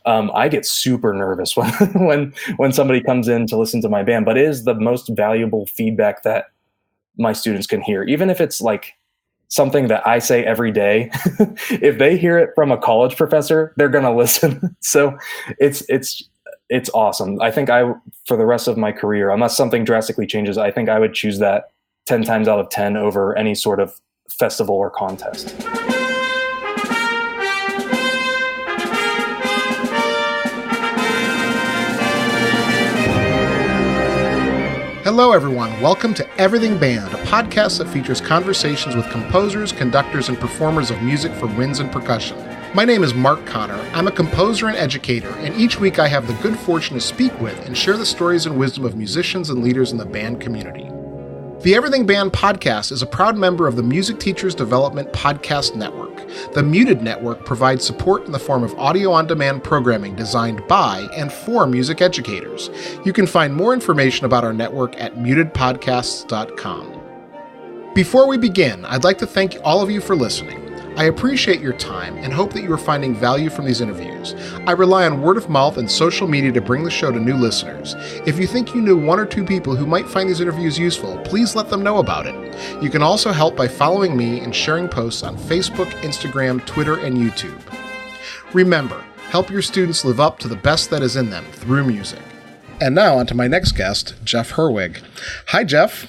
I get super nervous when somebody comes in to listen to my band, but it is the most valuable feedback that my students can hear, even if it's like something that I say every day. If they hear it from a college professor, they're going to listen. So it's awesome. I think for the rest of my career, unless something drastically changes, I think I would choose that 10 times out of 10 over any sort of festival or contest. Hello, everyone. Welcome to Everything Band, a podcast that features conversations with composers, conductors, and performers of music for winds and percussion. My name is Mark Connor. I'm a composer and educator, and each week I have the good fortune to speak with and share the stories and wisdom of musicians and leaders in the band community. The Everything Band podcast is a proud member of the Music Teachers Development Podcast Network. The Muted Network provides support in the form of audio-on-demand programming designed by and for music educators. You can find more information about our network at mutedpodcasts.com. Before we begin, I'd like to thank all of you for listening. I appreciate your time and hope that you are finding value from these interviews. I rely on word of mouth and social media to bring the show to new listeners. If you think you knew one or two people who might find these interviews useful, please let them know about it. You can also help by following me and sharing posts on Facebook, Instagram, Twitter, and YouTube. Remember, help your students live up to the best that is in them through music. And now on to my next guest, Jeff Herwig. Hi, Jeff.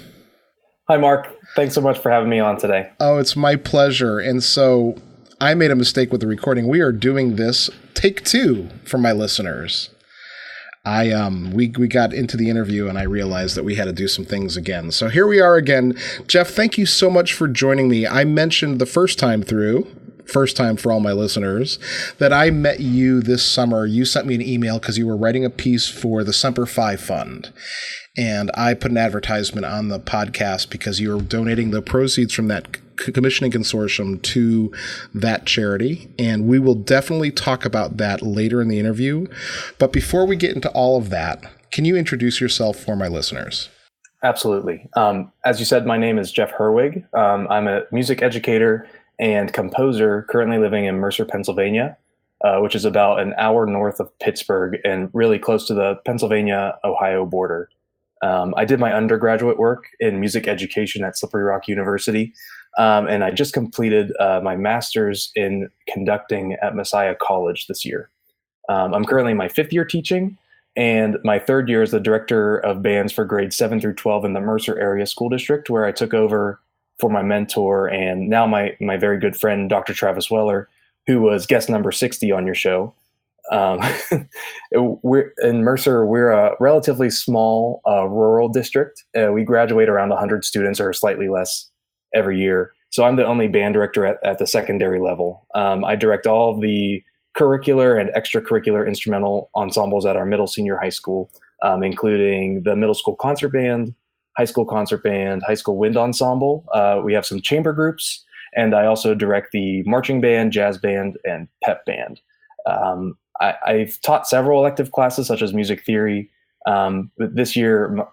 Hi, Mark. Thanks so much for having me on today. Oh, it's my pleasure. And so I made a mistake with the recording. We are doing this take two for my listeners. We got into the interview and I realized that we had to do some things again. So here we are again. Jeff, thank you so much for joining me. I mentioned the first time for all my listeners, that I met you this summer. You sent me an email because you were writing a piece for the Semper Fund. And I put an advertisement on the podcast because you were donating the proceeds from that commissioning consortium to that charity. And we will definitely talk about that later in the interview. But before we get into all of that, can you introduce yourself for my listeners? Absolutely. As you said, my name is Jeff Herwig. I'm a music educator and composer currently living in Mercer, Pennsylvania, which is about an hour north of Pittsburgh and really close to the Pennsylvania-Ohio border. I did my undergraduate work in music education at Slippery Rock University, and I just completed my master's in conducting at Messiah College this year. I'm currently in my fifth year teaching, and my third year as the director of bands for grades 7 through 12 in the Mercer Area School District, where I took over for my mentor and now my very good friend, Dr. Travis Weller, who was guest number 60 on your show. We're in Mercer. We're a relatively small rural district. We graduate around 100 students or slightly less every year. So I'm the only band director at the secondary level. I direct all of the curricular and extracurricular instrumental ensembles at our middle senior high school, including the middle school concert band, high school concert band, high school wind ensemble. We have some chamber groups, and I also direct the marching band, jazz band, and pep band. I've taught several elective classes, such as music theory. But this year,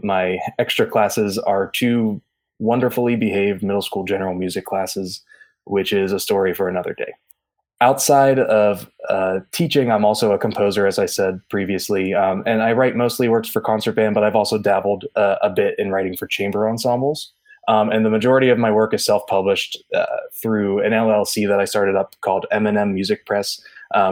my extra classes are two wonderfully behaved middle school general music classes, which is a story for another day. Outside of teaching, I'm also a composer, as I said previously, and I write mostly works for concert band, but I've also dabbled a bit in writing for chamber ensembles. And the majority of my work is self-published through an LLC that I started up called M&amp Music Press,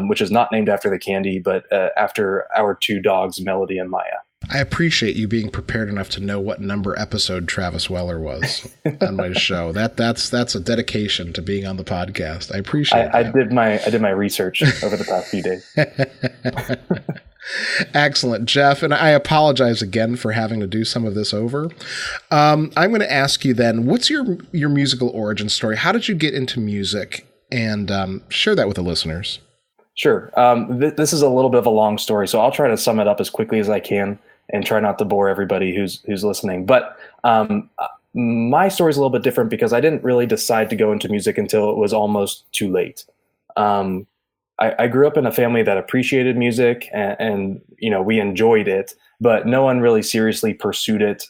which is not named after the candy, but after our two dogs, Melody and Maya. I appreciate you being prepared enough to know what number episode Travis Weller was on my show. That's a dedication to being on the podcast. I appreciate that. I did my research over the past few days. Excellent, Jeff. And I apologize again for having to do some of this over. I'm going to ask you then, what's your musical origin story? How did you get into music? And share that with the listeners. Sure. This is a little bit of a long story, so I'll try to sum it up as quickly as I can and try not to bore everybody who's listening. But my story is a little bit different because I didn't really decide to go into music until it was almost too late. I grew up in a family that appreciated music and we enjoyed it, but no one really seriously pursued it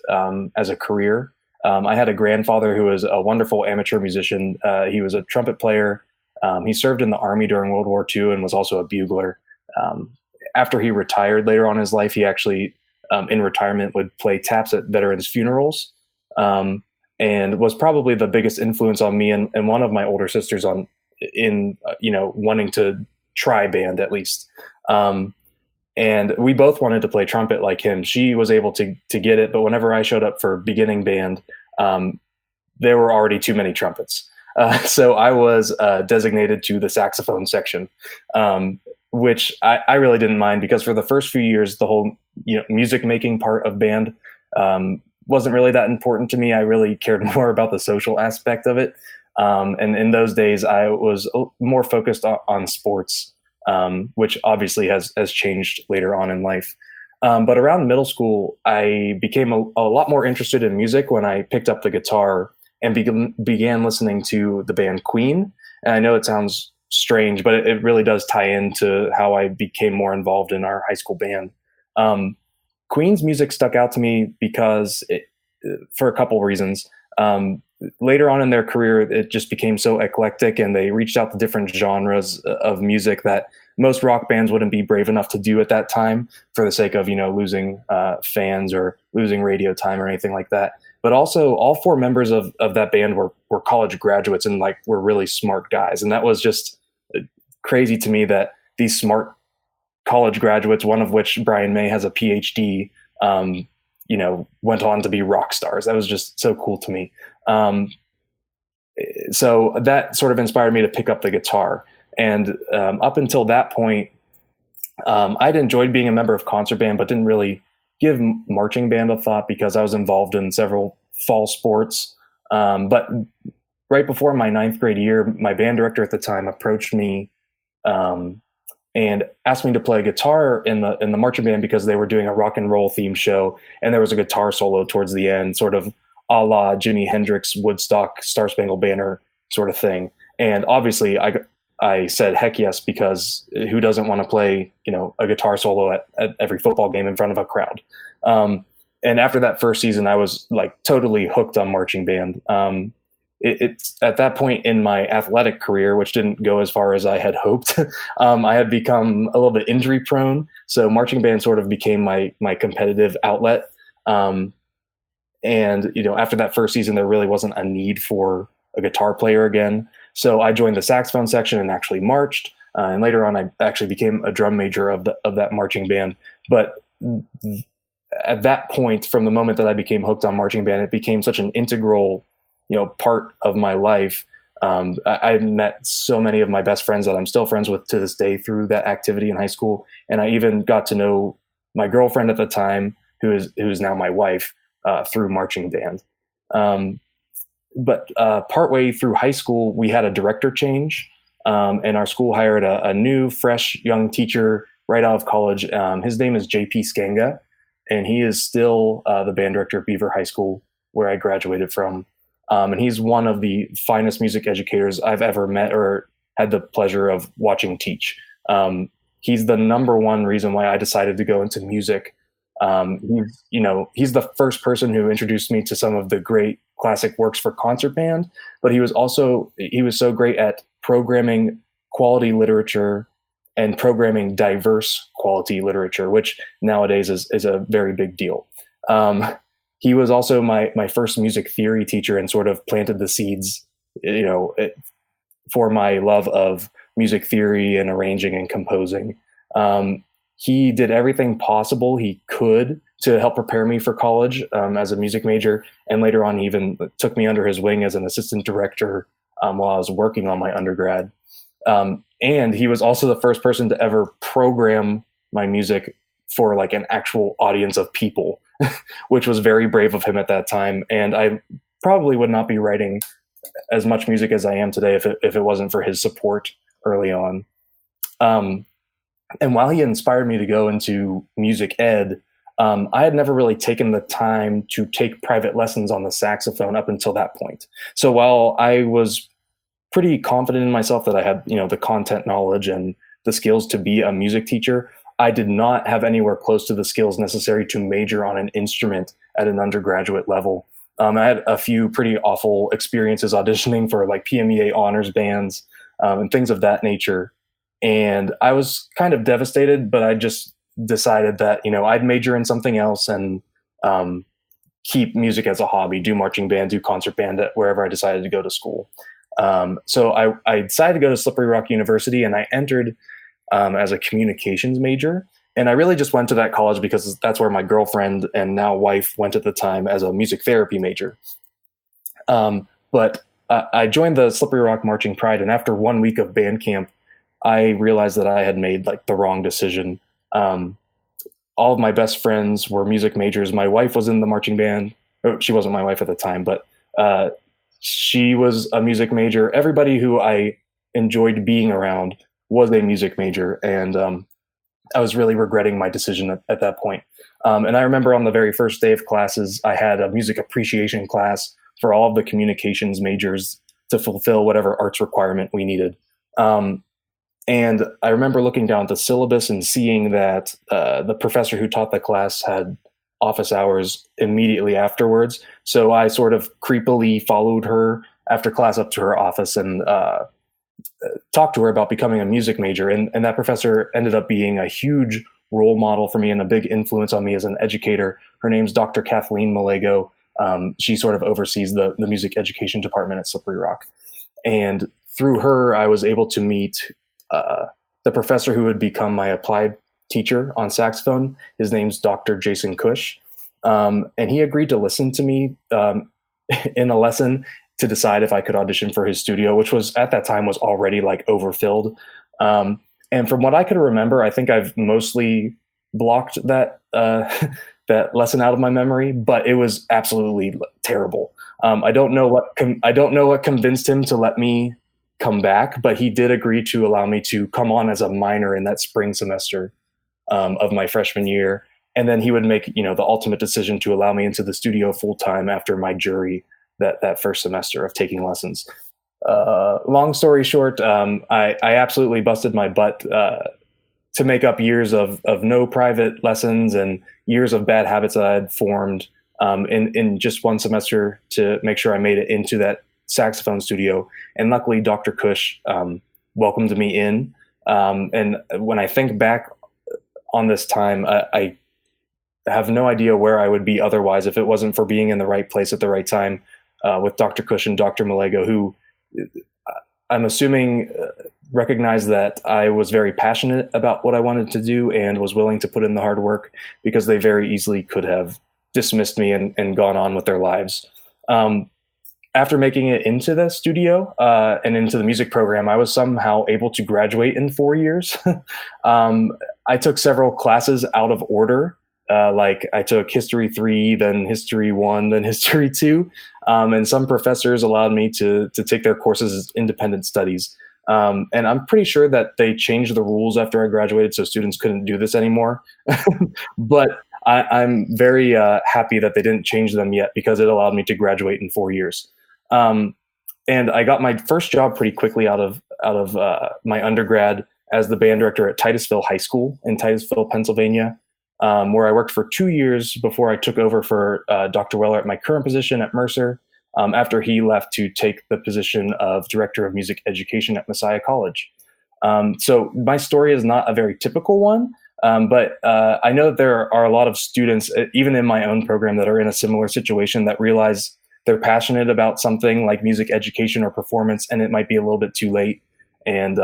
as a career. I had a grandfather who was a wonderful amateur musician. He was a trumpet player. He served in the Army during World War II and was also a bugler. after he retired later on in his life, he actually in retirement would play taps at veterans' funerals, and was probably the biggest influence on me and one of my older sisters in wanting to try band at least. And we both wanted to play trumpet like him. She was able to get it, but whenever I showed up for beginning band, there were already too many trumpets. So I was designated to the saxophone section, which I really didn't mind, because for the first few years, the whole music making part of band wasn't really that important to me. I really cared more about the social aspect of it. And in those days, I was more focused on sports, which obviously has changed later on in life. But around middle school, I became a lot more interested in music when I picked up the guitar and began listening to the band Queen. And I know it sounds strange, but it really does tie into how I became more involved in our high school band. Queen's music stuck out to me because for a couple reasons. Later on in their career, it just became so eclectic, and they reached out to different genres of music that most rock bands wouldn't be brave enough to do at that time, for the sake of losing fans or losing radio time or anything like that. But also, all four members of that band were college graduates and were really smart guys, and that was just crazy to me that these smart college graduates, one of which, Brian May, has a PhD, went on to be rock stars. That was just so cool to me. So that sort of inspired me to pick up the guitar. And up until that point, I'd enjoyed being a member of concert band, but didn't really give marching band a thought because I was involved in several fall sports. But right before my 9th grade year, my band director at the time approached me and asked me to play guitar in the marching band because they were doing a rock and roll theme show, and there was a guitar solo towards the end, sort of a la Jimi Hendrix, Woodstock, Star Spangled Banner sort of thing. And obviously I said heck yes, because who doesn't want to play a guitar solo at every football game in front of a crowd. And after that first season, I was totally hooked on marching band. It's at that point in my athletic career, which didn't go as far as I had hoped. I had become a little bit injury prone, so marching band sort of became my competitive outlet. And after that first season, there really wasn't a need for a guitar player again. So I joined the saxophone section and actually marched. And later on, I actually became a drum major of that marching band. But at that point, from the moment that I became hooked on marching band, it became such an integral part of my life. I met so many of my best friends that I'm still friends with to this day through that activity in high school. And I even got to know my girlfriend at the time, who is now my wife, through marching band. But partway through high school, we had a director change, and our school hired a new, fresh, young teacher right out of college. His name is J.P. Skanga, and he is still the band director at Beaver High School, where I graduated from. And he's one of the finest music educators I've ever met or had the pleasure of watching teach. He's the number one reason why I decided to go into music. He's the first person who introduced me to some of the great classic works for concert band, but he was so great at programming quality literature and programming diverse quality literature, which nowadays is a very big deal. He was also my first music theory teacher and sort of planted the seeds, for my love of music theory and arranging and composing. He did everything possible he could to help prepare me for college as a music major. And later on, he even took me under his wing as an assistant director while I was working on my undergrad. And he was also the first person to ever program my music for an actual audience of people, which was very brave of him at that time. And I probably would not be writing as much music as I am today if it wasn't for his support early on. And while he inspired me to go into music ed, I had never really taken the time to take private lessons on the saxophone up until that point. So while I was pretty confident in myself that I had, the content knowledge and the skills to be a music teacher, I did not have anywhere close to the skills necessary to major on an instrument at an undergraduate level. I had a few pretty awful experiences auditioning for PMEA honors bands and things of that nature. And I was kind of devastated, but I just decided that, I'd major in something else and keep music as a hobby, do marching band, do concert band at wherever I decided to go to school. So I decided to go to Slippery Rock University, and I entered as a communications major. And I really just went to that college because that's where my girlfriend and now wife went at the time as a music therapy major. But I joined the Slippery Rock Marching Pride, and after 1 week of band camp, I realized that I had made the wrong decision. All of my best friends were music majors. My wife was in the marching band. She wasn't my wife at the time, but she was a music major. Everybody who I enjoyed being around was a music major, and I was really regretting my decision at that point. And I remember on the very first day of classes, I had a music appreciation class for all of the communications majors to fulfill whatever arts requirement we needed. And I remember looking down at the syllabus and seeing that the professor who taught the class had office hours immediately afterwards. So I sort of creepily followed her after class up to her office and talked to her about becoming a music major. And that professor ended up being a huge role model for me and a big influence on me as an educator. Her name's Dr. Kathleen Malego. She sort of oversees the music education department at Slippery Rock. And through her, I was able to meet the professor who would become my applied teacher on saxophone. His name's Dr. Jason Cush. And he agreed to listen to me in a lesson to decide if I could audition for his studio, which was at that time was already overfilled. And from what I could remember, I think I've mostly blocked that that lesson out of my memory, but it was absolutely terrible. I don't know what convinced him to let me come back, but he did agree to allow me to come on as a minor in that spring semester of my freshman year. And then he would make, the ultimate decision to allow me into the studio full time after my jury that first semester of taking lessons. Long story short, I absolutely busted my butt to make up years of no private lessons and years of bad habits that I had formed in just one semester to make sure I made it into that saxophone studio. And luckily, Dr. Cush welcomed me in. And when I think back on this time, I have no idea where I would be otherwise if it wasn't for being in the right place at the right time with Dr. Cush and Dr. Malego, who I'm assuming recognized that I was very passionate about what I wanted to do and was willing to put in the hard work, because they very easily could have dismissed me and gone on with their lives. After making it into the studio and into the music program, I was somehow able to graduate in 4 years. I took several classes out of order. I took History 3, then History 1, then History 2. And some professors allowed me to take their courses as independent studies. And I'm pretty sure that they changed the rules after I graduated, so students couldn't do this anymore. But I'm very happy that they didn't change them yet, because it allowed me to graduate in 4 years. And I got my first job pretty quickly out of my undergrad as the band director at Titusville High School in Titusville, Pennsylvania, where I worked for 2 years before I took over for Dr. Weller at my current position at Mercer, after he left to take the position of Director of Music Education at Messiah College. So my story is not a very typical one, but I know that there are a lot of students, even in my own program, that are in a similar situation that realize they're passionate about something like music education or performance, and it might be a little bit too late. And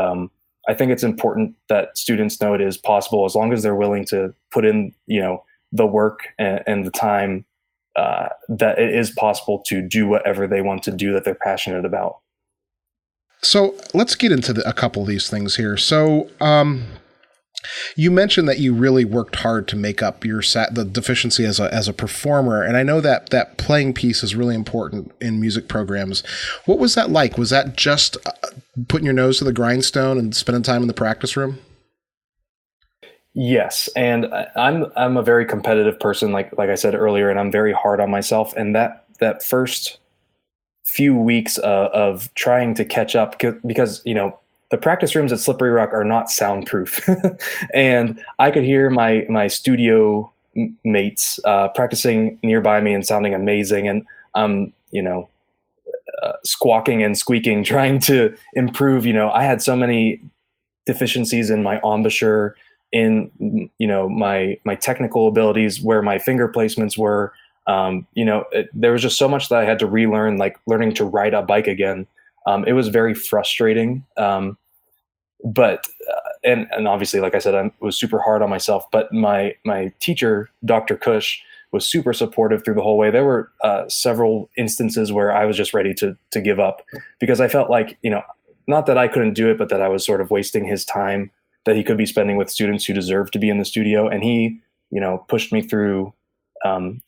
I think it's important that students know it is possible, as long as they're willing to put in, the work and the time, that it is possible to do whatever they want to do that they're passionate about. So let's get into a couple of these things here. So you mentioned that you really worked hard to make up the deficiency as a performer, and I know that playing piece is really important in music programs. What was that like? Was that just putting your nose to the grindstone and spending time in the practice room? Yes, and I'm a very competitive person, like I said earlier, and I'm very hard on myself. And that first few weeks of trying to catch up, because the practice rooms at Slippery Rock are not soundproof, and I could hear my studio mates practicing nearby me and sounding amazing, and I'm squawking and squeaking, trying to improve. I had so many deficiencies in my embouchure, in my technical abilities, where my finger placements were. There was just so much that I had to relearn, like learning to ride a bike again. It was very frustrating. But obviously, like I said, I was super hard on myself. But my teacher, Dr. Cush, was super supportive through the whole way. There were several instances where I was just ready to give up, because I felt like, not that I couldn't do it, but that I was sort of wasting his time that he could be spending with students who deserve to be in the studio. And he, pushed me through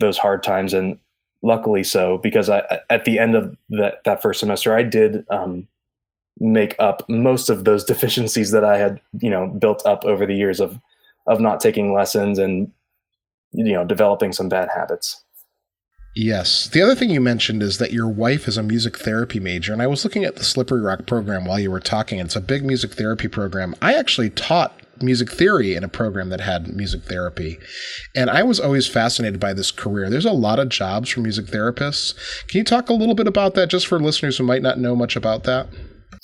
those hard times, and luckily so, because at the end of that first semester, I did make up most of those deficiencies that I had, built up over the years of not taking lessons and, developing some bad habits. Yes. The other thing you mentioned is that your wife is a music therapy major. And I was looking at the Slippery Rock program while you were talking. It's a big music therapy program. I actually taught music theory in a program that had music therapy. And I was always fascinated by this career. There's a lot of jobs for music therapists. Can you talk a little bit about that, just for listeners who might not know much about that?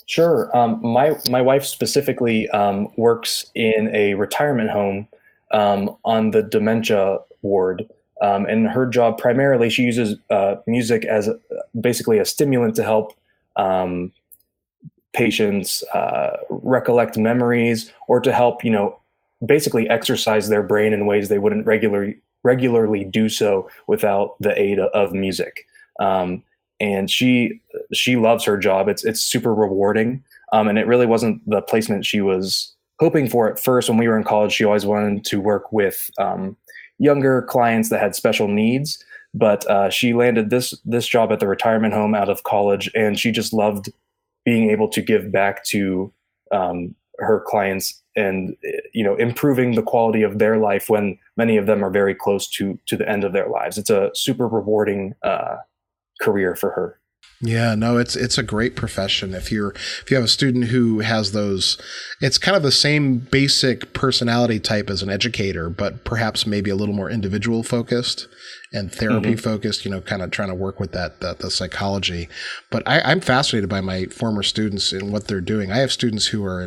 Sure. My wife specifically works in a retirement home on the dementia ward. And her job, primarily, she uses music as basically a stimulant to help patients recollect memories, or to help, basically exercise their brain in ways they wouldn't regularly do so without the aid of music. And she loves her job. It's super rewarding. And it really wasn't the placement she was hoping for at first. When we were in college, she always wanted to work with younger clients that had special needs, but she landed this job at the retirement home out of college, and she just loved being able to give back to her clients and improving the quality of their life when many of them are very close to the end of their lives. It's a super rewarding career for her. Yeah, no, it's a great profession. If you have a student who has those, it's kind of the same basic personality type as an educator, but perhaps maybe a little more individual focused and therapy focused, kind of trying to work with the psychology. But I'm fascinated by my former students and what they're doing. I have students who are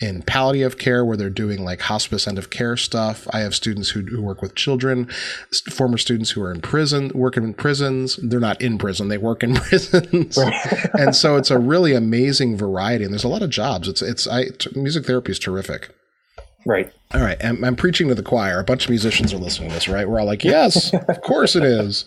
in palliative care, where they're doing like hospice end of care stuff. I have students who work with children, former students who are in prison, working in prisons. They're not in prison, they work in prisons. And so it's a really amazing variety, and there's a lot of jobs. Music therapy is terrific. Right. All right. I'm preaching to the choir. A bunch of musicians are listening to this, right? We're all like, yes, of course it is.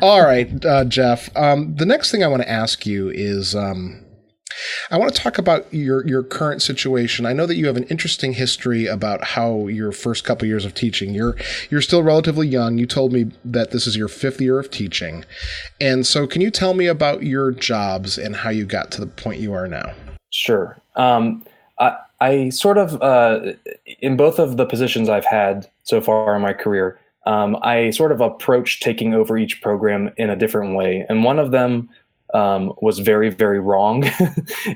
All right, Jeff. The next thing I want to ask you is, I want to talk about your current situation. I know that you have an interesting history about how your first couple years of teaching, you're still relatively young. You told me that this is your 5th year of teaching. And so can you tell me about your jobs and how you got to the point you are now? Sure. I sort of, in both of the positions I've had so far in my career, I sort of approached taking over each program in a different way. And one of them was very, very wrong.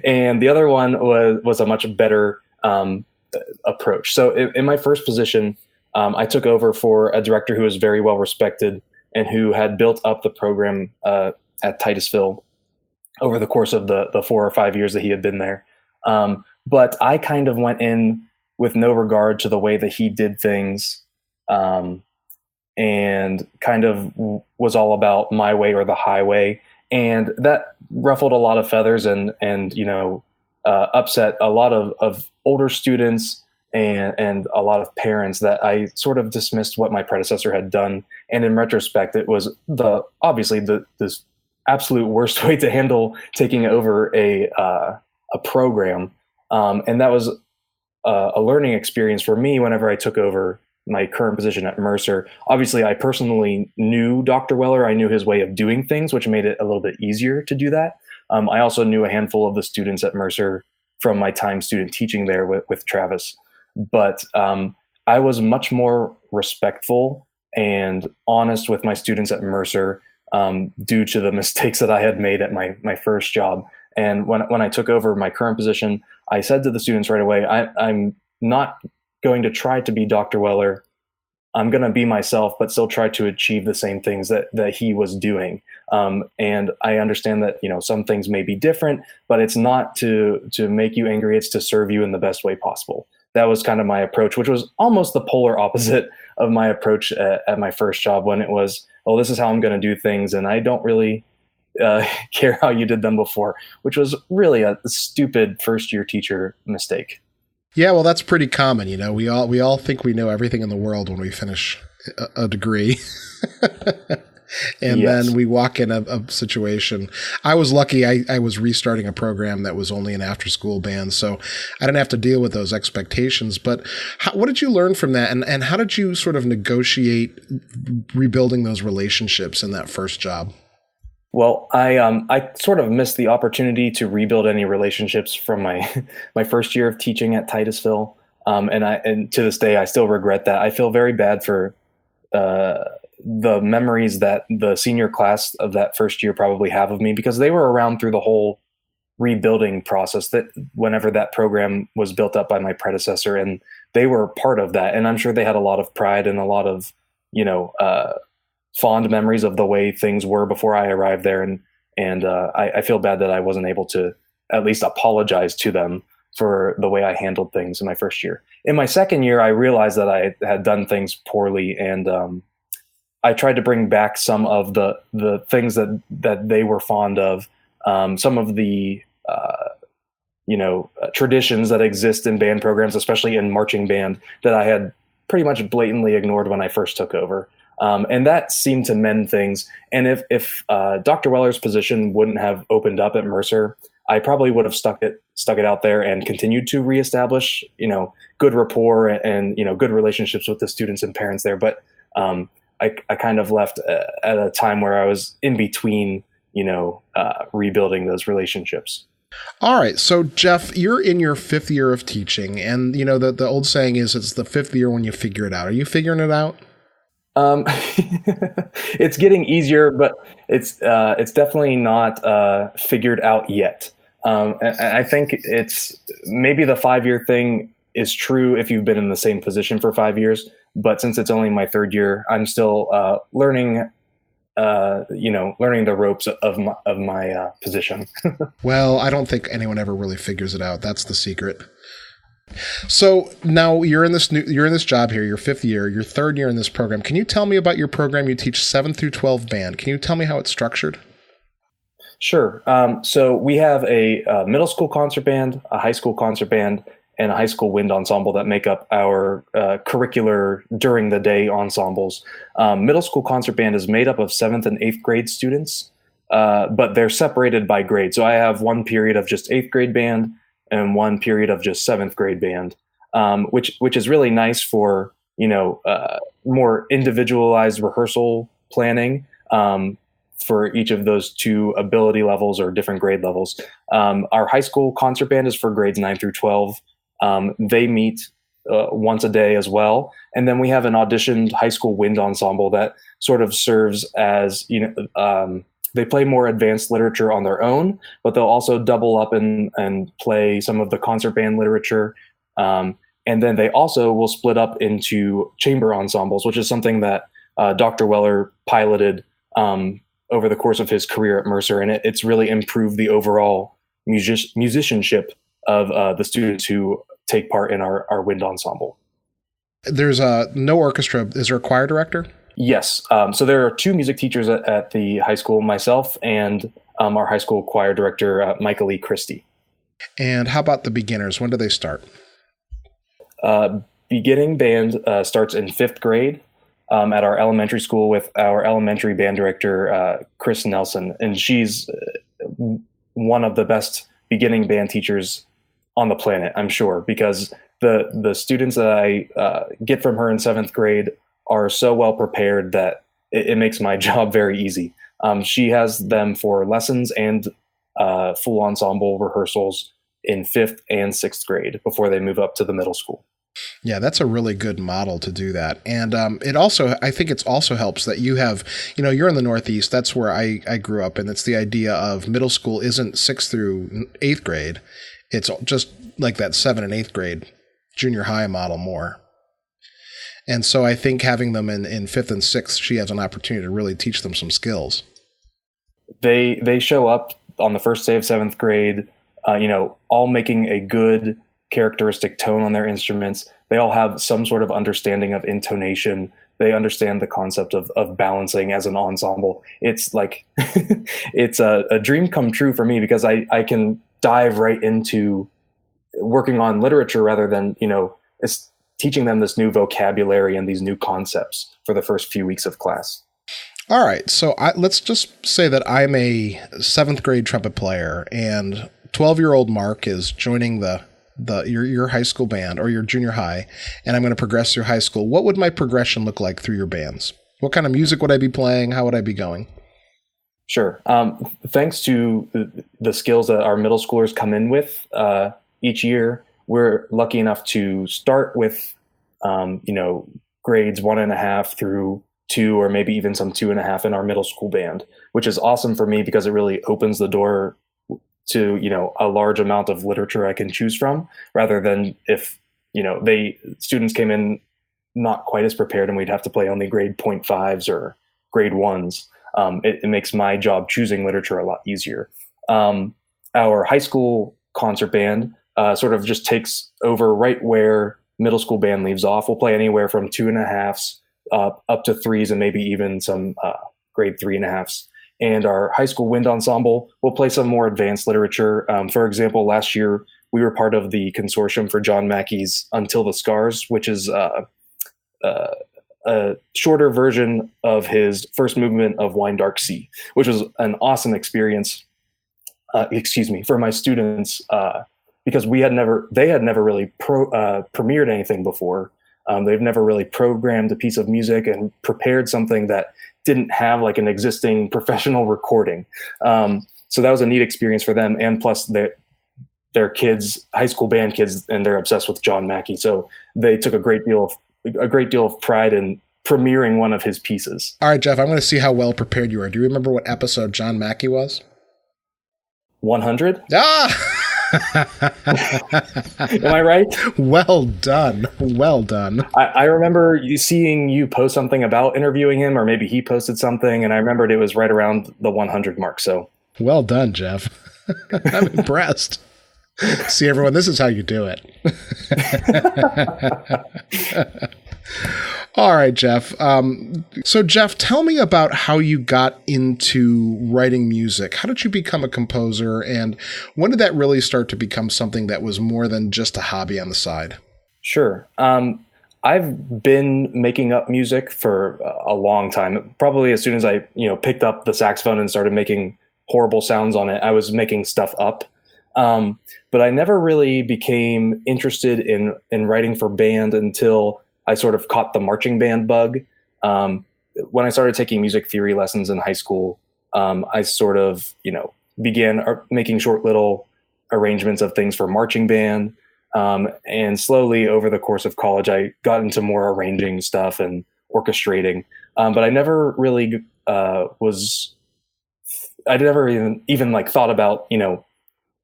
And the other one was a much better approach. So in my first position, I took over for a director who was very well respected and who had built up the program at Titusville over the course of the 4 or 5 years that he had been there. But I kind of went in with no regard to the way that he did things, and kind of was all about my way or the highway. And that ruffled a lot of feathers and upset a lot of older students and a lot of parents, that I sort of dismissed what my predecessor had done. And in retrospect, it was obviously this absolute worst way to handle taking over a program. And that was a learning experience for me whenever I took over my current position at Mercer. Obviously, I personally knew Dr. Weller. I knew his way of doing things, which made it a little bit easier to do that. I also knew a handful of the students at Mercer from my time student teaching there with Travis. But I was much more respectful and honest with my students at Mercer due to the mistakes that I had made at my first job. And when I took over my current position, I said to the students right away, I'm not going to try to be Dr. Weller. I'm going to be myself, but still try to achieve the same things that he was doing. And I understand that, some things may be different, but it's not to make you angry. It's to serve you in the best way possible. That was kind of my approach, which was almost the polar opposite of my approach at my first job, when it was, oh, this is how I'm going to do things, and I don't really care how you did them before, which was really a stupid first-year teacher mistake. Yeah, well, that's pretty common. We all think we know everything in the world when we finish a degree. And yes. Then we walk in a situation. I was lucky. I was restarting a program that was only an after-school band, so I didn't have to deal with those expectations. But what did you learn from that, and how did you sort of negotiate rebuilding those relationships in that first job? Well, I sort of missed the opportunity to rebuild any relationships from my first year of teaching at Titusville, and to this day I still regret that. I feel very bad for the memories that the senior class of that first year probably have of me, because they were around through the whole rebuilding process, that whenever that program was built up by my predecessor, and they were part of that. And I'm sure they had a lot of pride and a lot of, fond memories of the way things were before I arrived there. And I feel bad that I wasn't able to at least apologize to them for the way I handled things in my first year. In my second year, I realized that I had done things poorly, and I tried to bring back some of the things that they were fond of, some of the traditions that exist in band programs, especially in marching band, that I had pretty much blatantly ignored when I first took over. And that seemed to mend things. And if Dr. Weller's position wouldn't have opened up at Mercer, I probably would have stuck it out there and continued to reestablish, good rapport and good relationships with the students and parents there. But I kind of left at a time where I was in between, rebuilding those relationships. All right. So, Jeff, you're in your fifth year of teaching, and, the old saying is it's the fifth year when you figure it out. Are you figuring it out? It's getting easier, but it's definitely not figured out yet. And I think it's maybe the 5-year thing is true if you've been in the same position for 5 years. But since it's only my third year, I'm still learning the ropes of my position. Well, I don't think anyone ever really figures it out. That's the secret. So now you're in this job here, your fifth year, your third year in this program. Can you tell me about your program? You teach 7 through 12 band. Can you tell me how it's structured? Sure. So we have a middle school concert band, a high school concert band, and a high school wind ensemble that make up our curricular during the day ensembles. Middle school concert band is made up of 7th and 8th grade students, but they're separated by grade. So I have one period of just 8th grade band and one period of just 7th grade band, which is really nice for, more individualized rehearsal planning for each of those two ability levels or different grade levels. Our high school concert band is for grades 9 through 12. They meet once a day as well. And then we have an auditioned high school wind ensemble that sort of serves as, they play more advanced literature on their own, but they'll also double up and play some of the concert band literature. And then they also will split up into chamber ensembles, which is something that Dr. Weller piloted over the course of his career at Mercer. And it's really improved the overall musicianship of the students who take part in our wind ensemble. There's no orchestra. Is there a choir director? Yes. So there are 2 music teachers at the high school, myself and our high school choir director, Michael E. Christie. And how about the beginners? When do they start? Beginning band starts in 5th grade at our elementary school with our elementary band director, Chris Nelson. And she's one of the best beginning band teachers on the planet, I'm sure, because the students that I get from her in 7th grade are so well prepared that it makes my job very easy. She has them for lessons and full ensemble rehearsals in 5th and 6th grade before they move up to the middle school. Yeah, that's a really good model to do that. And I think it also helps that you have, you're in the Northeast. That's where I grew up. And it's the idea of middle school isn't 6th through 8th grade. It's just like that 7th and 8th grade junior high model more. And so I think having them in fifth and sixth, she has an opportunity to really teach them some skills. They show up on the first day of seventh grade, all making a good characteristic tone on their instruments. They all have some sort of understanding of intonation. They understand the concept of balancing as an ensemble. It's like, it's a dream come true for me, because I can dive right into working on literature rather than, it's teaching them this new vocabulary and these new concepts for the first few weeks of class. All right. So let's just say that I'm a seventh grade trumpet player, and 12-year-old Mark is joining your high school band, or your junior high, and I'm going to progress through high school. What would my progression look like through your bands? What kind of music would I be playing? How would I be going? Sure. Thanks to the skills that our middle schoolers come in with each year, we're lucky enough to start with, grades 1.5 through 2, or maybe even some 2.5 in our middle school band, which is awesome for me because it really opens the door to, a large amount of literature I can choose from, rather than if, students came in not quite as prepared and we'd have to play only grade 0.5s or grade 1s. It makes my job choosing literature a lot easier. Our high school concert band sort of just takes over right where middle school band leaves off. We'll play anywhere from 2.5s up to 3s, and maybe even some grade 3.5s. And our high school wind ensemble will play some more advanced literature. For example, last year we were part of the consortium for John Mackey's Until the Scars, which is a shorter version of his first movement of Wine Dark Sea, which was an awesome experience, for my students, because they had never really premiered anything before. They've never really programmed a piece of music and prepared something that didn't have like an existing professional recording. So that was a neat experience for them. And plus their kids, high school band kids, and they're obsessed with John Mackey. So they took a great deal of pride in premiering one of his pieces. All right, Jeff, I'm going to see how well prepared you are. Do you remember what episode John Mackey was? 100? Ah! Am I right? Well done. Well done. I remember seeing you post something about interviewing him, or maybe he posted something, and I remembered it was right around the 100 mark. So well done, Jeff. I'm impressed. See, everyone, this is how you do it. All right, Jeff. So, Jeff, tell me about how you got into writing music. How did you become a composer, and when did that really start to become something that was more than just a hobby on the side? Sure. I've been making up music for a long time. Probably as soon as I, picked up the saxophone and started making horrible sounds on it, I was making stuff up. But I never really became interested in writing for band until I sort of caught the marching band bug. When I started taking music theory lessons in high school, I sort of, began making short little arrangements of things for marching band. And slowly over the course of college, I got into more arranging stuff and orchestrating. But I never really I never even like thought about,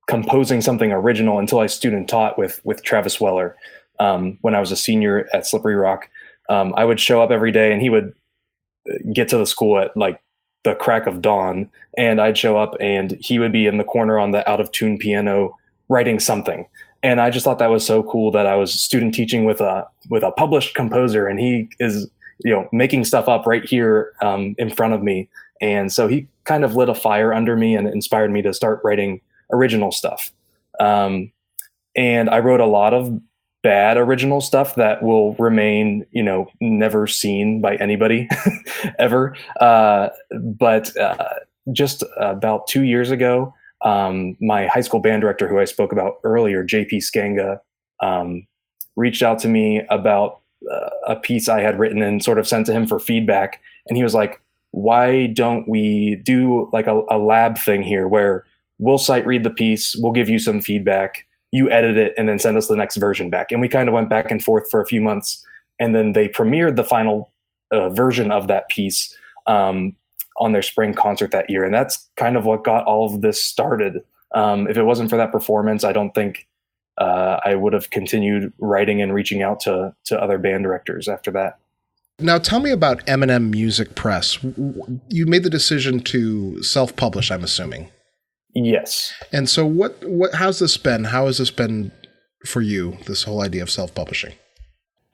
composing something original until I student taught with Travis Weller. When I was a senior at Slippery Rock, I would show up every day and he would get to the school at like the crack of dawn, and I'd show up and he would be in the corner on the out of tune piano writing something. And I just thought that was so cool that I was student teaching with a published composer, and he is, making stuff up right here in front of me. And so he kind of lit a fire under me and inspired me to start writing original stuff. And I wrote a lot of bad original stuff that will remain, never seen by anybody ever. But just about 2 years ago, my high school band director, who I spoke about earlier, JP Skanga, reached out to me about a piece I had written and sort of sent to him for feedback. And he was like, why don't we do like a lab thing here where we'll sight read the piece, we'll give you some feedback, you edit it, and then send us the next version back. And we kind of went back and forth for a few months. And then they premiered the final version of that piece on their spring concert that year. And that's kind of what got all of this started. If it wasn't for that performance, I don't think I would have continued writing and reaching out to other band directors after that. Now, tell me about M&M Music Press. You made the decision to self-publish, I'm assuming. Yes. And so how's this been? How has this been for you, this whole idea of self-publishing?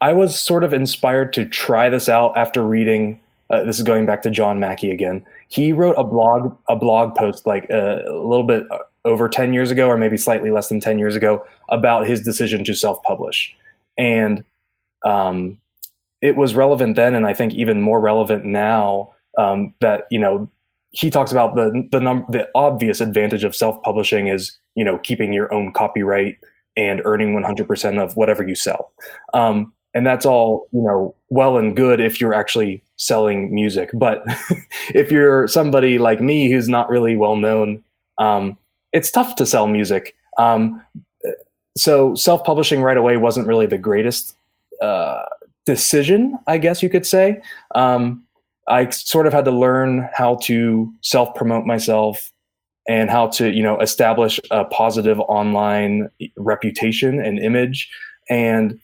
I was sort of inspired to try this out after reading, this is going back to John Mackey again. He wrote a blog post like a little bit over 10 years ago, or maybe slightly less than 10 years ago, about his decision to self-publish. And it was relevant then, and I think even more relevant now, that, he talks about the obvious advantage of self-publishing is, keeping your own copyright and earning 100% of whatever you sell. And that's all, well and good if you're actually selling music. But if you're somebody like me who's not really well known, it's tough to sell music. So self-publishing right away wasn't really the greatest decision, I guess you could say. I sort of had to learn how to self-promote myself and how to, establish a positive online reputation and image, and,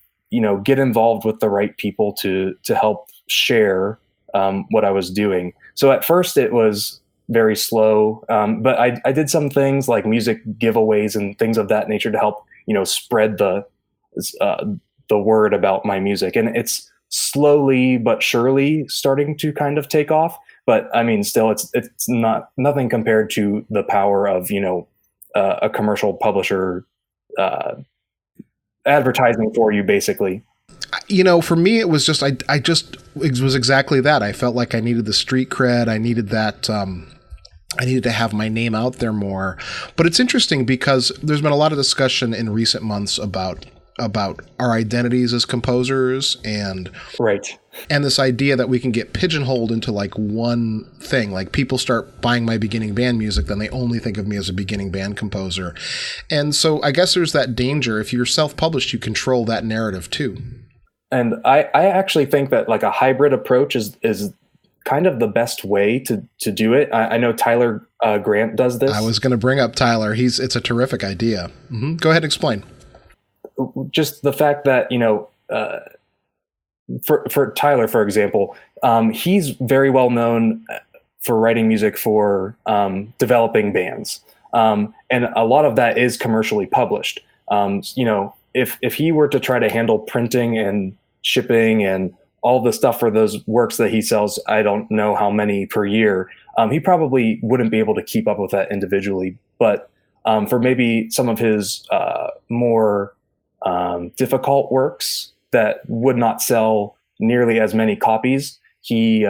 get involved with the right people to help share what I was doing. So at first it was very slow, but I did some things like music giveaways and things of that nature to help, spread the word about my music. And it's slowly but surely starting to kind of take off. But I mean, still, it's nothing compared to the power of, a commercial publisher advertising for you, basically. For me, it was just, it was exactly that. I felt like I needed the street cred. I needed that, I needed to have my name out there more. But it's interesting because there's been a lot of discussion in recent months about our identities as composers and right. And this idea that we can get pigeonholed into like one thing. Like people start buying my beginning band music, then they only think of me as a beginning band composer. And so I guess there's that danger. If you're self-published, you control that narrative too. And I actually think that like a hybrid approach is kind of the best way to do it. I know Tyler Grant does this. I was going to bring up Tyler. It's a terrific idea. Mm-hmm. Go ahead and explain. Just the fact that, for Tyler, for example, he's very well known for writing music for developing bands. And a lot of that is commercially published. If he were to try to handle printing and shipping and all the stuff for those works that he sells, I don't know how many per year, he probably wouldn't be able to keep up with that individually. But for maybe some of his more difficult works that would not sell nearly as many copies, he,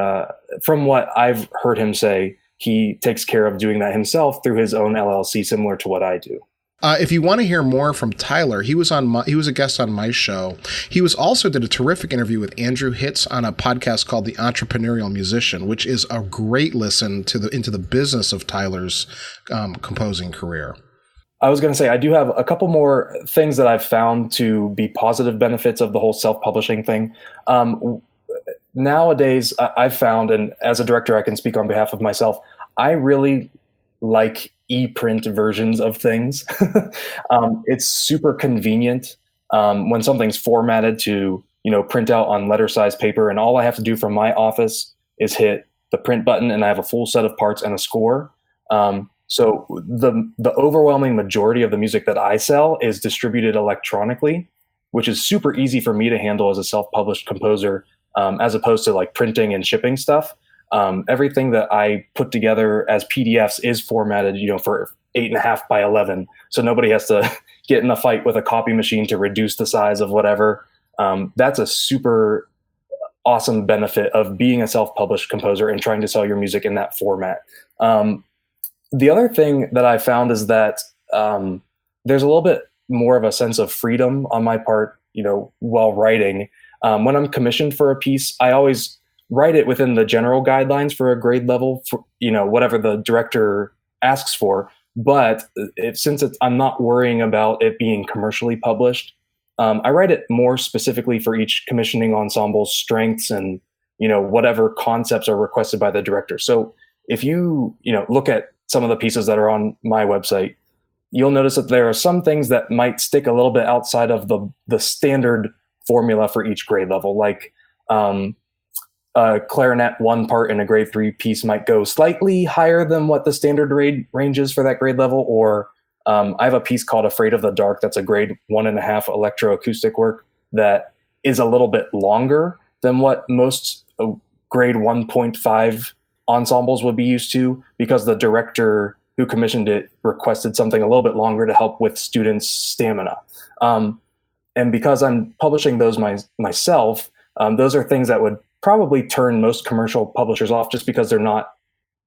from what I've heard him say, he takes care of doing that himself through his own LLC, similar to what I do. If you want to hear more from Tyler, he was a guest on my show. He also did a terrific interview with Andrew Hitz on a podcast called The Entrepreneurial Musician, which is a great listen into the business of Tyler's composing career. I was going to say, I do have a couple more things that I've found to be positive benefits of the whole self-publishing thing. Nowadays, I've found, and as a director, I can speak on behalf of myself, I really like e-print versions of things. It's super convenient when something's formatted to, print out on letter-sized paper, and all I have to do from my office is hit the print button, and I have a full set of parts and a score. So the overwhelming majority of the music that I sell is distributed electronically, which is super easy for me to handle as a self-published composer, as opposed to like printing and shipping stuff. Everything that I put together as PDFs is formatted, for 8.5 by 11. So nobody has to get in a fight with a copy machine to reduce the size of whatever. That's a super awesome benefit of being a self-published composer and trying to sell your music in that format. The other thing that I found is that there's a little bit more of a sense of freedom on my part, while writing. When I'm commissioned for a piece, I always write it within the general guidelines for a grade level, for, whatever the director asks for. But since I'm not worrying about it being commercially published, I write it more specifically for each commissioning ensemble's strengths and, whatever concepts are requested by the director. So if you, look at some of the pieces that are on my website, you'll notice that there are some things that might stick a little bit outside of the standard formula for each grade level. Like a clarinet one part in a grade 3 piece might go slightly higher than what the standard range is for that grade level. Or I have a piece called Afraid of the Dark that's a grade 1.5 electroacoustic work that is a little bit longer than what most grade 1.5 ensembles would be used to, because the director who commissioned it requested something a little bit longer to help with students' stamina. And because I'm publishing those myself, those are things that would probably turn most commercial publishers off just because they're not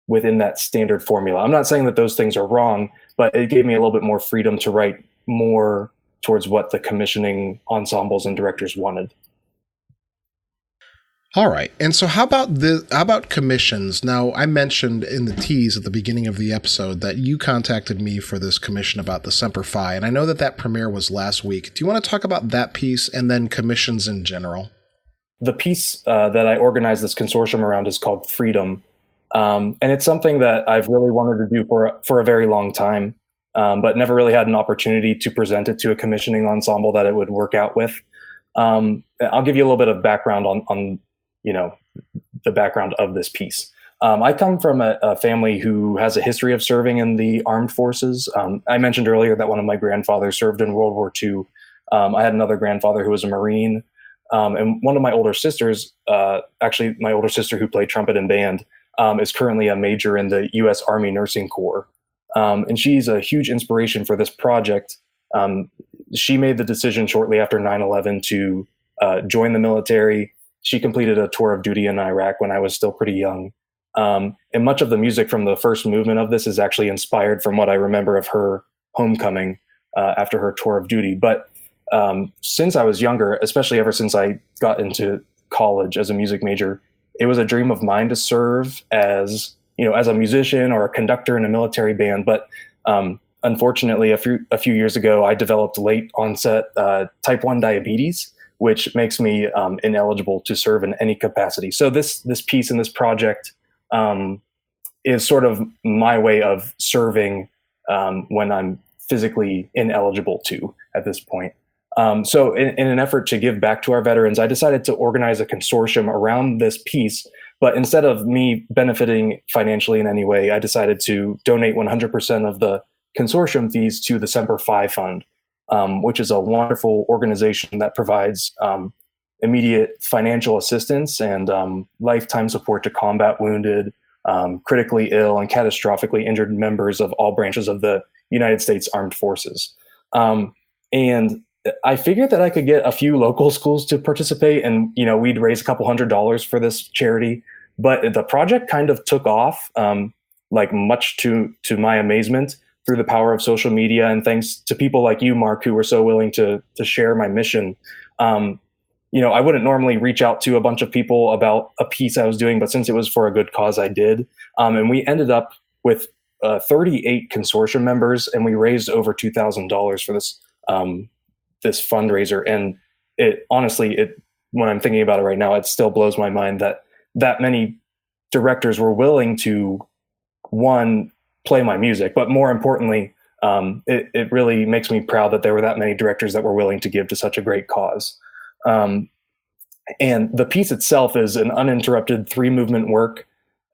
within that standard formula. I'm not saying that those things are wrong, but it gave me a little bit more freedom to write more towards what the commissioning ensembles and directors wanted. All right. And so how about commissions? Now, I mentioned in the tease at the beginning of the episode that you contacted me for this commission about the Semper Fi, and I know that premiere was last week. Do you want to talk about that piece and then commissions in general? The piece that I organized this consortium around is called Freedom. And it's something that I've really wanted to do for a very long time, but never really had an opportunity to present it to a commissioning ensemble that it would work out with. I'll give you a little bit of background on the background of this piece. I come from a family who has a history of serving in the armed forces. I mentioned earlier that one of my grandfathers served in World War II. I had another grandfather who was a Marine. And one of my older sisters, actually my older sister who played trumpet and band, is currently a major in the U.S. Army Nursing Corps. And she's a huge inspiration for this project. She made the decision shortly after 9/11 to join the military. She completed a tour of duty in Iraq when I was still pretty young. And much of the music from the first movement of this is actually inspired from what I remember of her homecoming after her tour of duty. But since I was younger, especially ever since I got into college as a music major, it was a dream of mine to serve as a musician or a conductor in a military band. But unfortunately, a few years ago, I developed late onset type 1 diabetes, which makes me ineligible to serve in any capacity. So this piece and this project is sort of my way of serving when I'm physically ineligible to at this point. So in an effort to give back to our veterans, I decided to organize a consortium around this piece. But instead of me benefiting financially in any way, I decided to donate 100% of the consortium fees to the Semper Fi Fund, which is a wonderful organization that provides immediate financial assistance and lifetime support to combat wounded, critically ill, and catastrophically injured members of all branches of the United States Armed Forces. And I figured that I could get a few local schools to participate, and we'd raise a couple $100s for this charity. But the project kind of took off, much to my amazement, through the power of social media, and thanks to people like you, Mark, who were so willing to share my mission. I wouldn't normally reach out to a bunch of people about a piece I was doing, but since it was for a good cause, I did. And we ended up with 38 consortium members, and we raised over $2,000 for this fundraiser. And it honestly, when I'm thinking about it right now, it still blows my mind that many directors were willing to, one, play my music, but more importantly, it really makes me proud that there were that many directors that were willing to give to such a great cause. And the piece itself is an uninterrupted 3-movement work.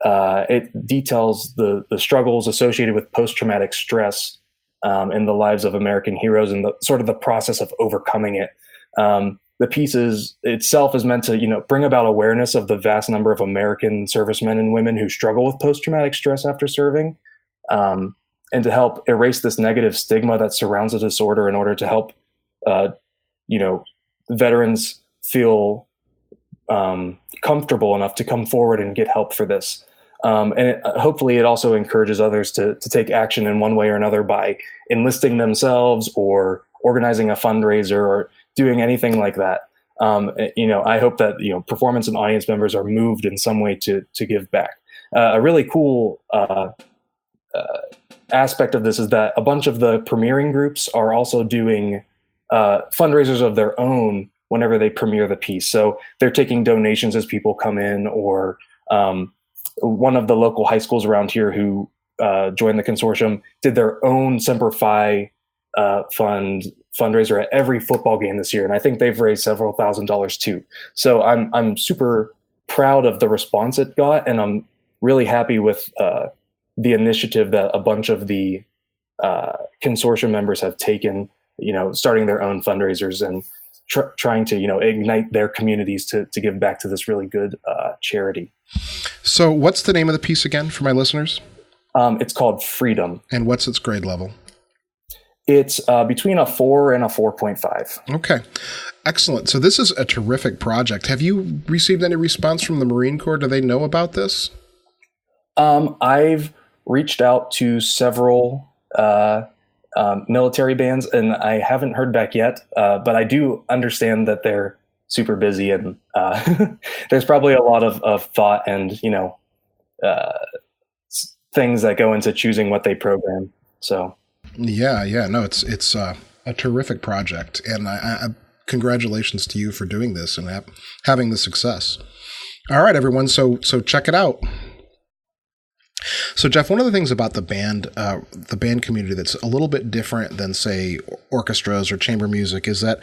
It details the struggles associated with post-traumatic stress in the lives of American heroes and the sort of the process of overcoming it. The piece itself is meant to, bring about awareness of the vast number of American servicemen and women who struggle with post-traumatic stress after serving, and to help erase this negative stigma that surrounds the disorder in order to help, veterans feel comfortable enough to come forward and get help for this. And hopefully it also encourages others to take action in one way or another by enlisting themselves or organizing a fundraiser or doing anything like that. I hope that, performance and audience members are moved in some way to give back. A really cool aspect of this is that a bunch of the premiering groups are also doing fundraisers of their own whenever they premiere the piece. So they're taking donations as people come in, or one of the local high schools around here who joined the consortium, did their own Semper Fi fundraiser at every football game this year, and I think they've raised several $1,000s too. So I'm super proud of the response it got, and I'm really happy with the initiative that a bunch of the consortium members have taken, starting their own fundraisers and trying to, ignite their communities to give back to this really good charity. So what's the name of the piece again for my listeners? It's called Freedom. And what's its grade level? It's between a 4 and a 4.5. Okay. Excellent. So this is a terrific project. Have you received any response from the Marine Corps? Do they know about this? I've reached out to several military bands, and I haven't heard back yet, but I do understand that they're super busy, and there's probably a lot of thought and things that go into choosing what they program. So no, it's a terrific project, and I congratulations to you for doing this and having the success. All right, everyone, so check it out. So, Jeff, one of the things about the band community that's a little bit different than, say, orchestras or chamber music is that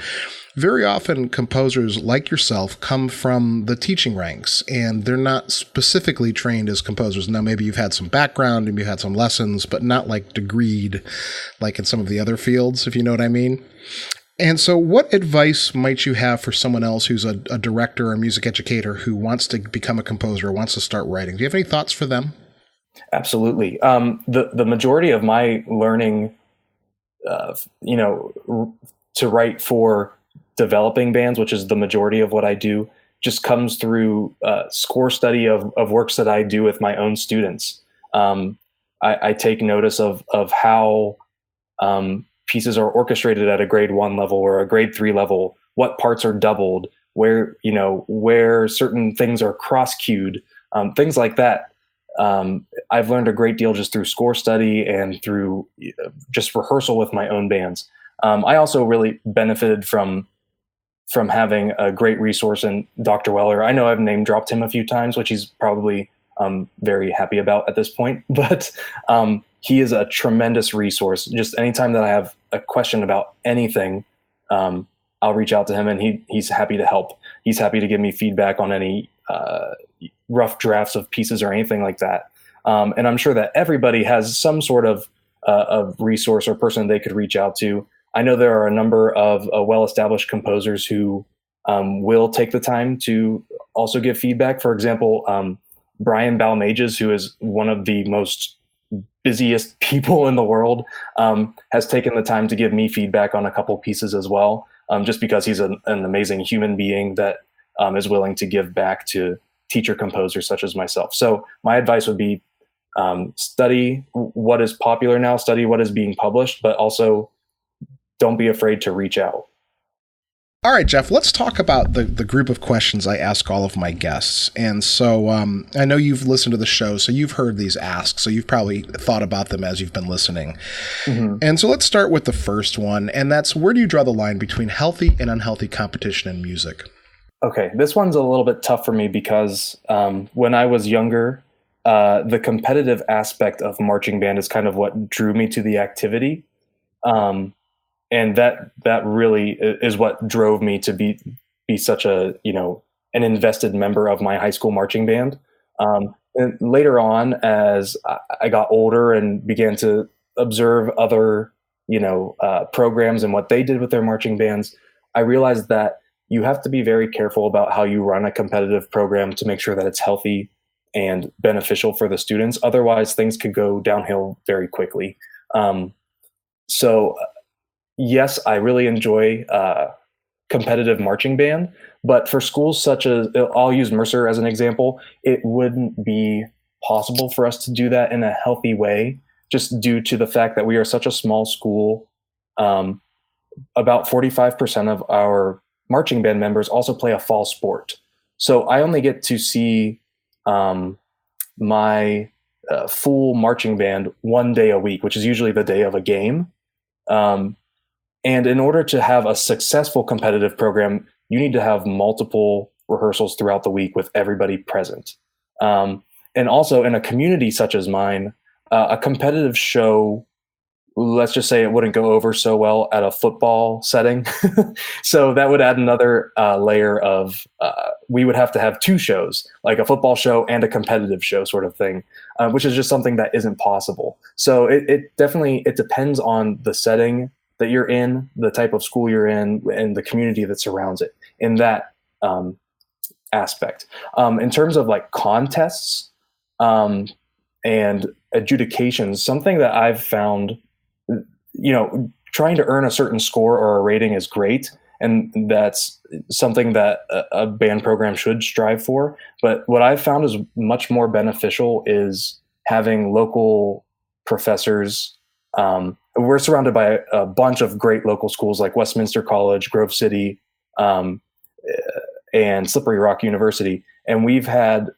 very often composers like yourself come from the teaching ranks, and they're not specifically trained as composers. Now, maybe you've had some background, maybe you've had some lessons, but not like degreed like in some of the other fields, if you know what I mean. And so what advice might you have for someone else who's a director or a music educator who wants to become a composer or wants to start writing? Do you have any thoughts for them? Absolutely. The majority of my learning, to write for developing bands, which is the majority of what I do, just comes through score study of works that I do with my own students. I take notice of how pieces are orchestrated at a grade 1 level or a grade 3 level, what parts are doubled, where certain things are cross-cued, things like that. I've learned a great deal just through score study and through just rehearsal with my own bands. I also really benefited from having a great resource in Dr. Weller. I know I've name dropped him a few times, which he's probably very happy about at this point, but he is a tremendous resource. Just anytime that I have a question about anything, I'll reach out to him, and he's happy to help. He's happy to give me feedback on any rough drafts of pieces or anything like that. And I'm sure that everybody has some sort of resource or person they could reach out to. I know there are a number of well-established composers who will take the time to also give feedback. For example, Brian Balmages, who is one of the most busiest people in the world, has taken the time to give me feedback on a couple pieces as well, just because he's an amazing human being that is willing to give back to teacher composers such as myself. So my advice would be study what is popular now, study what is being published, but also don't be afraid to reach out. All right, Jeff, let's talk about the group of questions I ask all of my guests. And so I know you've listened to the show, so you've heard these asked, so you've probably thought about them as you've been listening. Mm-hmm. And so let's start with the first one, and that's, where do you draw the line between healthy and unhealthy competition in music? Okay, this one's a little bit tough for me because when I was younger, the competitive aspect of marching band is kind of what drew me to the activity. And that really is what drove me to be such an invested member of my high school marching band. And later on, as I got older and began to observe other, programs and what they did with their marching bands, I realized that you have to be very careful about how you run a competitive program to make sure that it's healthy and beneficial for the students. Otherwise, things could go downhill very quickly. So yes, I really enjoy competitive marching band, but for schools such as, I'll use Mercer as an example, it wouldn't be possible for us to do that in a healthy way, just due to the fact that we are such a small school. About 45% of our marching band members also play a fall sport. So I only get to see my full marching band one day a week, which is usually the day of a game. And in order to have a successful competitive program, you need to have multiple rehearsals throughout the week with everybody present. And also in a community such as mine, A competitive show, let's just say it wouldn't go over so well at a football setting. So that would add another layer of, we would have to have two shows, like a football show and a competitive show sort of thing, which is just something that isn't possible. So it definitely depends on the setting that you're in, the type of school you're in, and the community that surrounds it in that aspect. In terms of like contests and adjudications, something that I've found, trying to earn a certain score or a rating is great. And that's something that a band program should strive for. But what I've found is much more beneficial is having local professors. We're surrounded by a bunch of great local schools like Westminster College, Grove City, and Slippery Rock University. And we've had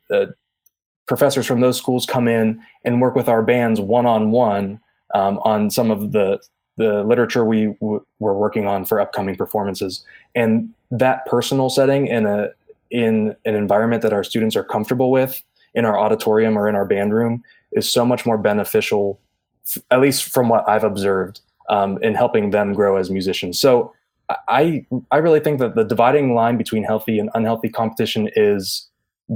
professors from those schools come in and work with our bands one-on-one on some of the literature we were working on for upcoming performances. And that personal setting in an environment that our students are comfortable with in our auditorium or in our band room is so much more beneficial, at least from what I've observed, in helping them grow as musicians. So I really think that the dividing line between healthy and unhealthy competition is,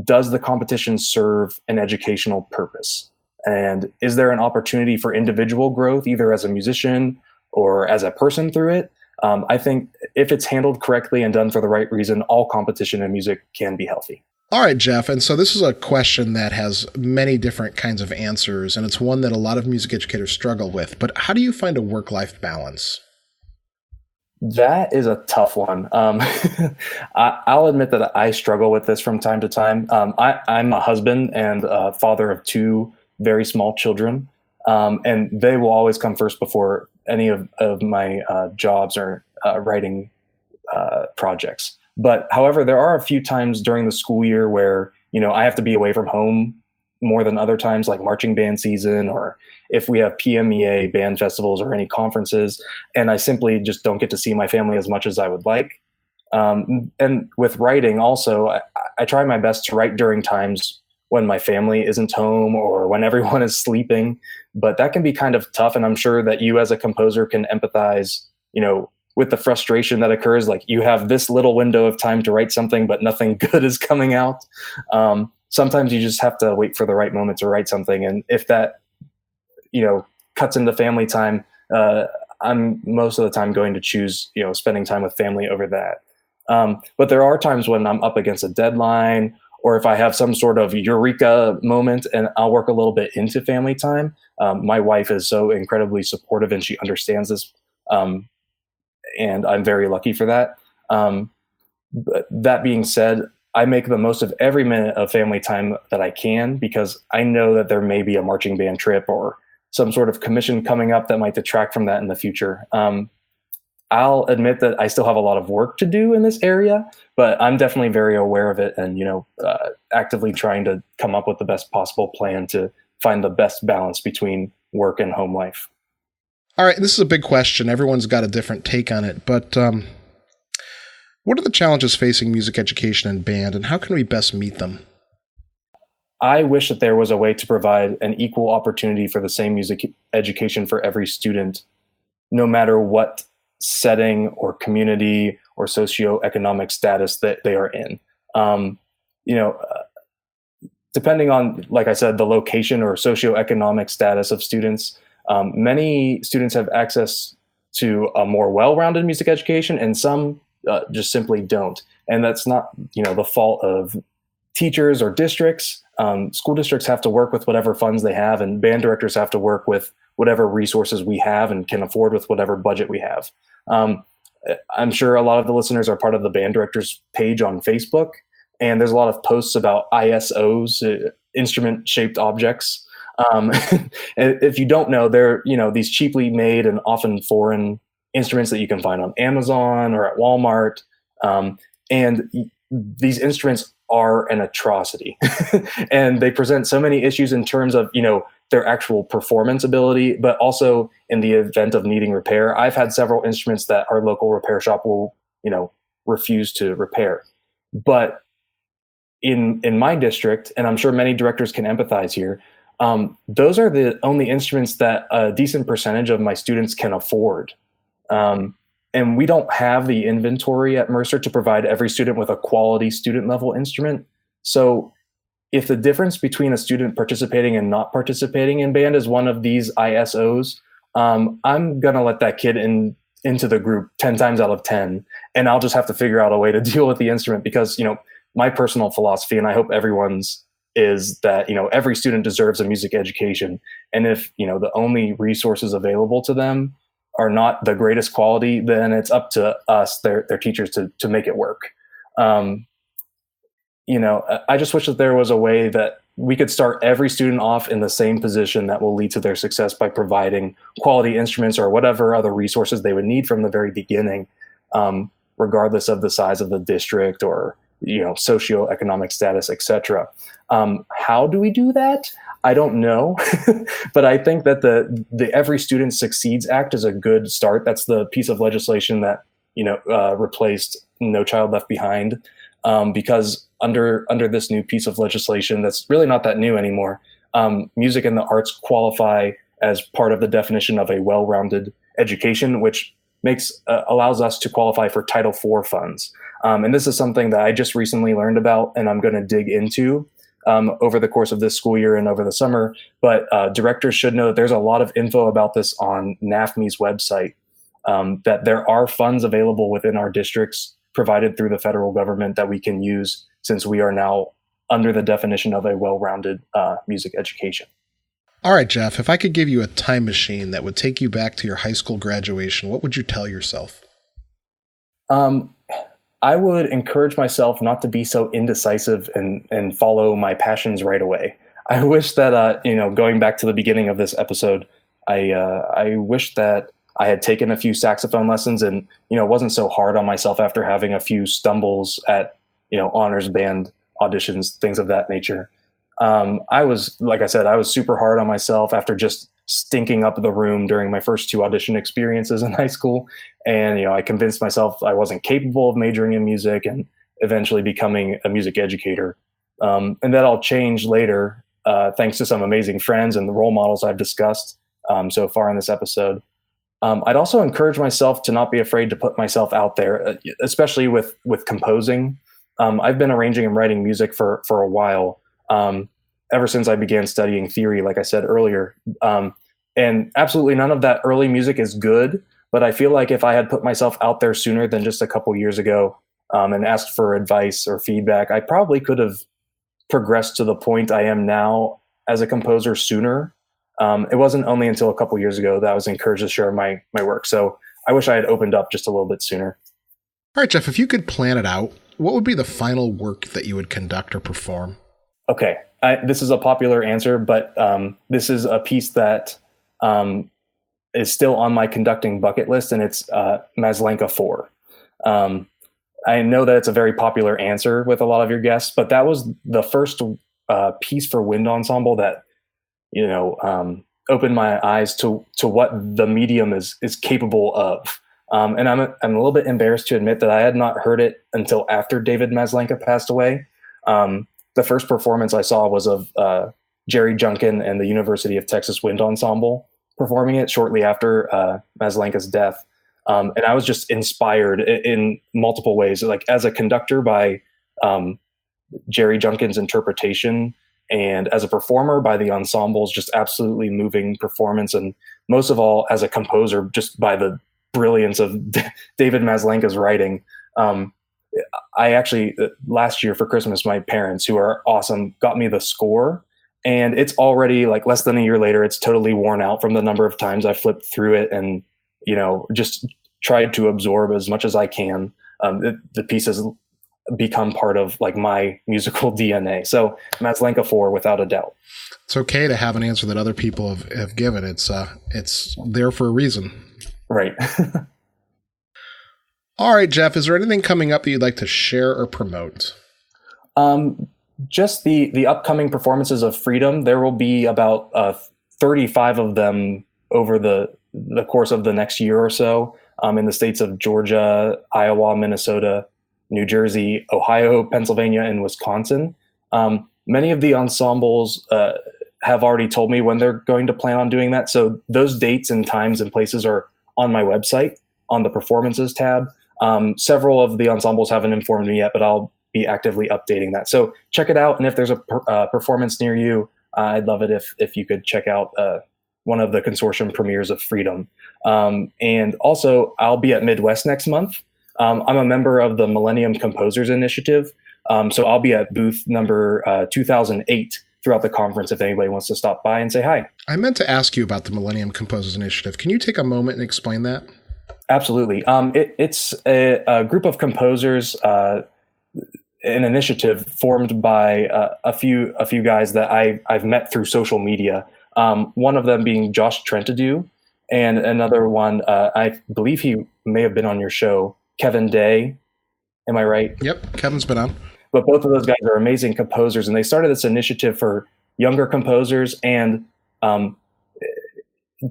does the competition serve an educational purpose? And is there an opportunity for individual growth, either as a musician or as a person through it? I think if it's handled correctly and done for the right reason, all competition in music can be healthy. All right, Jeff. And so this is a question that has many different kinds of answers, and it's one that a lot of music educators struggle with. But how do you find a work-life balance? That is a tough one. I'll admit that I struggle with this from time to time. I'm a husband and a father of two very small children, and they will always come first before any of my jobs or writing projects. But however, there are a few times during the school year where, I have to be away from home more than other times, like marching band season, or if we have PMEA band festivals or any conferences, and I simply just don't get to see my family as much as I would like. And with writing also, I try my best to write during times when my family isn't home or when everyone is sleeping, but that can be kind of tough. And I'm sure that you as a composer can empathize, with the frustration that occurs. Like, you have this little window of time to write something, but nothing good is coming out. Sometimes you just have to wait for the right moment to write something. And if that, cuts into family time, I'm most of the time going to choose, spending time with family over that. But there are times when I'm up against a deadline, or if I have some sort of eureka moment, and I'll work a little bit into family time. My wife is so incredibly supportive, and she understands this. And I'm very lucky for that. But that being said, I make the most of every minute of family time that I can, because I know that there may be a marching band trip or some sort of commission coming up that might detract from that in the future. I'll admit that I still have a lot of work to do in this area, but I'm definitely very aware of it and, actively trying to come up with the best possible plan to find the best balance between work and home life. All right, this is a big question. Everyone's got a different take on it, but what are the challenges facing music education and band, and how can we best meet them? I wish that there was a way to provide an equal opportunity for the same music education for every student, no matter what setting or community or socioeconomic status that they are in. Depending on, like I said, the location or socioeconomic status of students, many students have access to a more well-rounded music education, and some just simply don't. And that's not, the fault of teachers or districts. School districts have to work with whatever funds they have, and band directors have to work with whatever resources we have and can afford with whatever budget we have. I'm sure a lot of the listeners are part of the band directors page on Facebook, and there's a lot of posts about ISOs, instrument-shaped objects. If you don't know, they're, these cheaply made and often foreign instruments that you can find on Amazon or at Walmart. And these instruments are an atrocity and they present so many issues in terms of, their actual performance ability, but also in the event of needing repair. I've had several instruments that our local repair shop will, refuse to repair. But in my district, and I'm sure many directors can empathize here, Those are the only instruments that a decent percentage of my students can afford. And we don't have the inventory at Mercer to provide every student with a quality student level instrument. So if the difference between a student participating and not participating in band is one of these ISOs, I'm going to let that kid into the group 10 times out of 10. And I'll just have to figure out a way to deal with the instrument because, my personal philosophy, and I hope everyone's, is that, every student deserves a music education. And if, the only resources available to them are not the greatest quality, then it's up to us, their teachers, to make it work. I just wish that there was a way that we could start every student off in the same position that will lead to their success by providing quality instruments or whatever other resources they would need from the very beginning, regardless of the size of the district or, socioeconomic status, etc. How do we do that? I don't know, but I think that the Every Student Succeeds Act is a good start. That's the piece of legislation that replaced No Child Left Behind, because under this new piece of legislation that's really not that new anymore, music and the arts qualify as part of the definition of a well-rounded education, which allows us to qualify for Title IV funds. And this is something that I just recently learned about, and I'm going to dig into over the course of this school year and over the summer. But directors should know that there's a lot of info about this on NAFME's website, that there are funds available within our districts provided through the federal government that we can use since we are now under the definition of a well-rounded music education. All right, Jeff, if I could give you a time machine that would take you back to your high school graduation, what would you tell yourself? I would encourage myself not to be so indecisive and follow my passions right away. I wish that, going back to the beginning of this episode, I wish that I had taken a few saxophone lessons and, wasn't so hard on myself after having a few stumbles at, honors band auditions, things of that nature. I was super hard on myself after just stinking up the room during my first two audition experiences in high school. And, I convinced myself I wasn't capable of majoring in music and eventually becoming a music educator. And that all changed later, thanks to some amazing friends and the role models I've discussed so far in this episode. I'd also encourage myself to not be afraid to put myself out there, especially with composing. I've been arranging and writing music for a while, ever since I began studying theory, like I said earlier. And absolutely none of that early music is good, but I feel like if I had put myself out there sooner than just a couple years ago, and asked for advice or feedback, I probably could have progressed to the point I am now as a composer sooner. It wasn't only until a couple years ago that I was encouraged to share my work. So I wish I had opened up just a little bit sooner. All right, Jeff, if you could plan it out, what would be the final work that you would conduct or perform? Okay. This is a popular answer, but this is a piece that is still on my conducting bucket list, and it's Maslanka 4. I know that it's a very popular answer with a lot of your guests, but that was the first piece for wind ensemble that, opened my eyes to what the medium is capable of. And I'm a little bit embarrassed to admit that I had not heard it until after David Maslanka passed away. The first performance I saw was of Jerry Junkin and the University of Texas Wind Ensemble performing it shortly after Maslanka's death. And I was just inspired in multiple ways, like as a conductor by Jerry Junkin's interpretation, and as a performer by the ensemble's just absolutely moving performance, and most of all as a composer just by the brilliance of David Maslanka's writing. I actually, last year for Christmas, my parents, who are awesome, got me the score, and it's already like less than a year later, it's totally worn out from the number of times I flipped through it and, just tried to absorb as much as I can. The piece has become part of like my musical DNA. So Maslanka 4, without a doubt. It's okay to have an answer that other people have given. It's there for a reason. Right. All right, Jeff, is there anything coming up that you'd like to share or promote? Just the upcoming performances of Freedom. There will be about 35 of them over the course of the next year or so, in the states of Georgia, Iowa, Minnesota, New Jersey, Ohio, Pennsylvania, and Wisconsin. Many of the ensembles have already told me when they're going to plan on doing that. So those dates and times and places are on my website on the performances tab. Several of the ensembles haven't informed me yet, but I'll be actively updating that. So check it out. And if there's a performance near you, I'd love it if you could check out one of the consortium premieres of Freedom. And also, I'll be at Midwest next month. I'm a member of the Millennium Composers Initiative. So I'll be at booth number 2008 throughout the conference if anybody wants to stop by and say hi. I meant to ask you about the Millennium Composers Initiative. Can you take a moment and explain that? Absolutely. It's a group of composers, an initiative formed by a few guys that I've met through social media. One of them being Josh Trentadue, and another one, I believe he may have been on your show, Kevin Day. Am I right? Yep, Kevin's been on. But both of those guys are amazing composers, and they started this initiative for younger composers and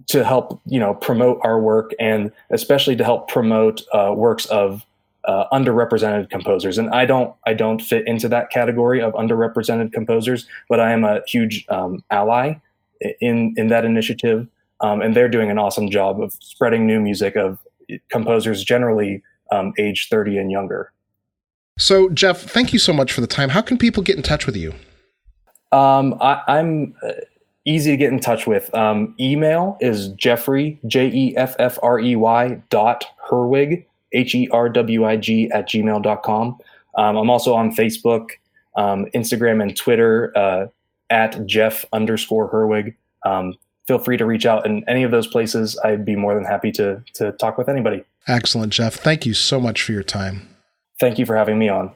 to help promote our work, and especially to help promote works of underrepresented composers. And I don't fit into that category of underrepresented composers, but I am a huge ally in that initiative, and they're doing an awesome job of spreading new music of composers generally age 30 and younger. So, Jeff, thank you so much for the time. How can people get in touch with you? I'm easy to get in touch with. Email is Jeffrey, Jeffrey .Herwig, HERWIG @gmail.com. I'm also on Facebook, Instagram, and Twitter at Jeff_Herwig. Feel free to reach out in any of those places. I'd be more than happy to talk with anybody. Excellent, Jeff. Thank you so much for your time. Thank you for having me on.